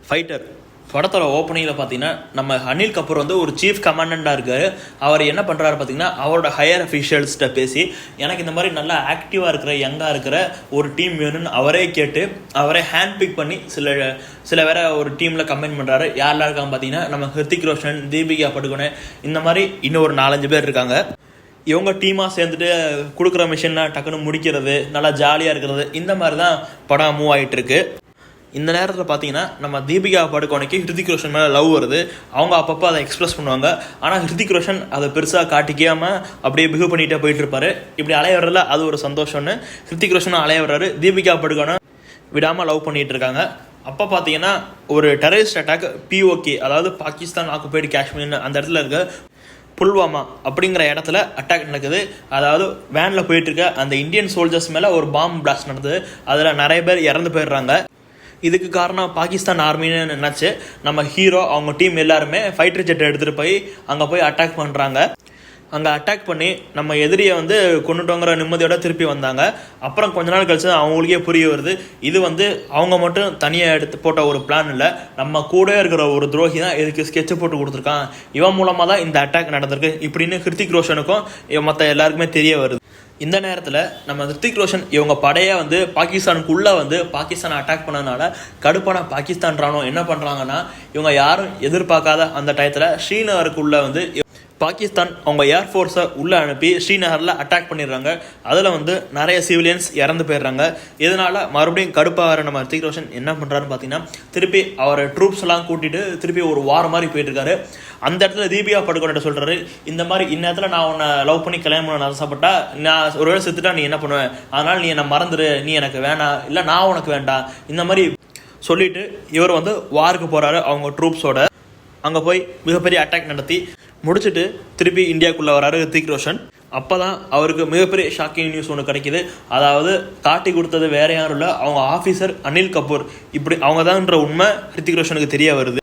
Fighter படத்தோட ஓப்பனிங்கில் பார்த்தீங்கன்னா நம்ம அனில் கபூர் வந்து ஒரு சீஃப் கமாண்டண்டாக இருக்கார். அவர் என்ன பண்ணுறாரு பார்த்தீங்கன்னா, அவரோட ஹையர் அஃபிஷியல்ஸ்கிட்ட பேசி எனக்கு இந்த மாதிரி நல்லா ஆக்டிவாக இருக்கிற யங்காக இருக்கிற ஒரு டீம் வேணும்னு அவரே கேட்டு அவரே ஹேண்ட் பிக் பண்ணி சில வேற ஒரு டீமில் கம்பைன் பண்ணுறாரு. யாரெல்லாம் இருக்காங்க பார்த்தீங்கன்னா, நம்ம ஹிருத்திக் ரோஷன், தீபிகா படுகோனே, இந்த மாதிரி இன்னும் ஒரு 4-5 பேர் இருக்காங்க. இவங்க டீமாக சேர்ந்துட்டு கொடுக்குற மிஷின்லாம் டக்குன்னு முடிக்கிறது, நல்லா ஜாலியாக இருக்கிறது, இந்த மாதிரி தான் படம் மூவ் ஆகிட்டு இருக்கு. இந்த நேரத்தில் பார்த்தீங்கன்னா நம்ம தீபிகா படுகோனைக்கு ஹிருத்திக் ரோஷன் மேலே லவ் வருது. அவங்க அப்பப்போ அதை எக்ஸ்பிரஸ் பண்ணுவாங்க. ஆனால் ஹிருத்திக் ரோஷன் அதை பெருசாக காட்டிக்காமல் அப்படியே பிஹேவ் பண்ணிகிட்டே போயிட்டு இருப்பாரு. இப்படி அலைய வர்றதுல அது ஒரு சந்தோஷம்னு ஹிருத்திக் ரோஷனும் அலைய வர்றாரு. தீபிகா படுகோனை விடாமல் லவ் பண்ணிகிட்டு இருக்காங்க. அப்போ பார்த்தீங்கன்னா ஒரு டெரரிஸ்ட் அட்டாக் POK, அதாவது பாகிஸ்தான் ஆக்குபைடு காஷ்மீர்னு அந்த இடத்துல இருக்க புல்வாமா அப்படிங்கிற இடத்துல அட்டாக் நடக்குது. அதாவது வேனில் போயிட்டு இருக்க அந்த இந்தியன் சோல்ஜர்ஸ் மேலே ஒரு பாம்பு பிளாஸ்ட் நடந்தது. அதில் நிறைய பேர் இறந்து போயிடுறாங்க. இதுக்கு காரணம் பாகிஸ்தான் ஆர்மின்னு நினச்சி நம்ம ஹீரோ அவங்க டீம் எல்லாருமே ஃபைட்டர் ஜெட் எடுத்துகிட்டு போய் அங்கே போய் அட்டாக் பண்ணுறாங்க. அங்கே அட்டாக் பண்ணி நம்ம எதிரியை வந்து கொண்டுட்டோங்கிற நிம்மதியோட திருப்பி வந்தாங்க. அப்புறம் கொஞ்ச நாள் கழிச்சு அவங்களுக்கே புரிய வருது, இது வந்து அவங்க மட்டும் தனியாக எடுத்து போட்ட ஒரு பிளான் இல்லை, நம்ம கூட இருக்கிற ஒரு துரோகி தான் இதுக்கு ஸ்கெட்சு போட்டு கொடுத்துருக்கான், இவன் மூலமாக தான் இந்த அட்டாக் நடந்திருக்கு இப்படின்னு ஹிருத்திக் ரோஷனுக்கும் மற்ற எல்லாருக்குமே தெரிய வருது. இந்த நேரத்தில் நம்ம ஹிருத்திக் ரோஷன் இவங்க படையை வந்து பாகிஸ்தானுக்குள்ளே வந்து பாகிஸ்தானை அட்டாக் பண்ணதுனால கடுப்பான பாகிஸ்தான் ராணுவம் என்ன பண்ணுறாங்கன்னா, இவங்க யாரும் எதிர்பார்க்காத அந்த டயத்தில் ஸ்ரீநகருக்குள்ளே வந்து பாகிஸ்தான் அவங்க ஏர்ஃபோர்ஸை உள்ளே அனுப்பி ஸ்ரீநகரில் அட்டாக் பண்ணிடுறாங்க. அதில் வந்து நிறைய சிவிலியன்ஸ் இறந்து போயிடுறாங்க. இதனால் மறுபடியும் கடுப்பாகிற நம்ம ஹிருத்திக் ரோஷன் என்ன பண்ணுறாருன்னு பார்த்தீங்கன்னா, திருப்பி அவர் ட்ரூப்ஸ் எல்லாம் கூட்டிகிட்டு திருப்பி ஒரு வார் மாதிரி போயிட்டுருக்காரு. அந்த இடத்துல தீபிகா படுகோன்கிட்ட சொல்கிறாரு, இந்த மாதிரி இந்நேரத்தில் நான் உன்னை லவ் பண்ணி கல்யாணம் பண்ண ஆசைப்பட்டா, நான் ஒருவேளை செத்துட்டா நீ என்ன பண்ணுவேன், அதனால் நீ என்னை மறந்துடு, நீ எனக்கு வேணாம், இல்லை நான் உனக்கு வேண்டாம், இந்த மாதிரி சொல்லிவிட்டு இவர் வந்து வாருக்கு போகிறாரு அவங்க ட்ரூப்ஸோட. அங்கே போய் மிகப்பெரிய அட்டாக் நடத்தி முடிச்சுட்டு திருப்பி இந்தியாவுக்குள்ளே வராரு ஹிருத்திக் ரோஷன். அப்போ தான் அவருக்கு மிகப்பெரிய ஷாக்கிங் நியூஸ் ஒன்று கிடைக்கிது. அதாவது காட்டி கொடுத்தது வேற யாரும் இல்லை, அவங்க ஆஃபீஸர் அனில் கபூர், இப்படி அவங்க தான்ன்ற உண்மை ஹிருத்திக் ரோஷனுக்கு தெரிய வருது.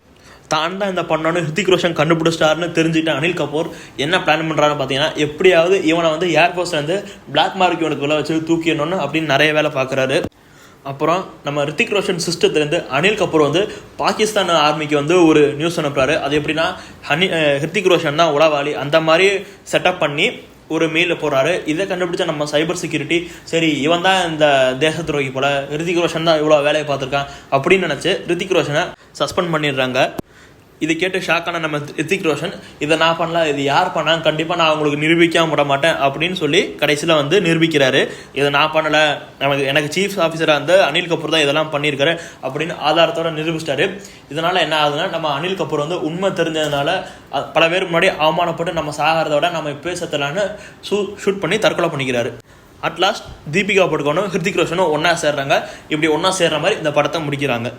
தான் தான் இந்த பண்ணோன்னு ஹிருத்திக் ரோஷன் கண்டுபிடிச்சிட்டாருன்னு தெரிஞ்சுட்டு அனில் கபூர் என்ன பிளான் பண்ணுறாருன்னு பார்த்தீங்கன்னா, எப்படியாவது இவனை வந்து ஏர்ஃபோர்ஸ்லேருந்து பிளாக் மார்க் இவனுக்குள்ளே வச்சு தூக்கிடணும்னு அப்படின்னு நிறைய வேலை பார்க்குறாரு. அப்புறம் நம்ம ஹிருத்திக் ரோஷன் சிஸ்டத்துலேருந்து அனில் கபூர் வந்து பாகிஸ்தான் ஆர்மிக்கு வந்து ஒரு நியூஸ் அனுப்புறாரு. அது எப்படின்னா, ஹிருத்திக் ரோஷன் தான் உளவாளி, அந்த மாதிரி செட்டப் பண்ணி ஒரு மெயிலில் போடுறாரு. இதை கண்டுபிடிச்சா நம்ம சைபர் செக்யூரிட்டி, சரி இவன் தான் இந்த தேச துரோகி போல, ஹிருத்திக் ரோஷன் தான் இவ்வளோ வேலையை பார்த்துருக்கான் அப்படின்னு நினச்சி ஹிருத்திக் ரோஷனை சஸ்பெண்ட் பண்ணிடுறாங்க. இது கேட்டு ஷாக்கான நம்ம ஹிருத்திக் ரோஷன், இதை நான் பண்ணல, இது யார் பண்ணாங்க, கண்டிப்பாக நான் அவங்களுக்கு நிரூபிக்காம விட மாட்டேன் அப்படின்னு சொல்லி கடைசியில் வந்து நிரூபிக்கிறாரு. இதை நான் பண்ணலை, எனக்கு சீஃப் ஆஃபீஸராக வந்து அனில் கபூர் தான் இதெல்லாம் பண்ணியிருக்காரு அப்படின்னு ஆதாரத்தோட நிரூபிச்சிட்டாரு. இதனால் என்ன ஆகுதுன்னா, நம்ம அனில் கபூர் வந்து உண்மை தெரிஞ்சதுனால பல பேருக்கு முன்னாடி அவமானப்பட்டு நம்ம சாகிறதோட நம்ம இப்போ சத்தலான்னு ஷூட் பண்ணி தற்கொலை பண்ணிக்கிறாரு. அட்லாஸ்ட் தீபிகா படுகோனும் ஹிருத்திக் ரோஷனும் ஒன்றா சேர்றாங்க. இப்படி ஒன்றா சேர்ற மாதிரி இந்த படத்தை முடிக்கிறாங்க.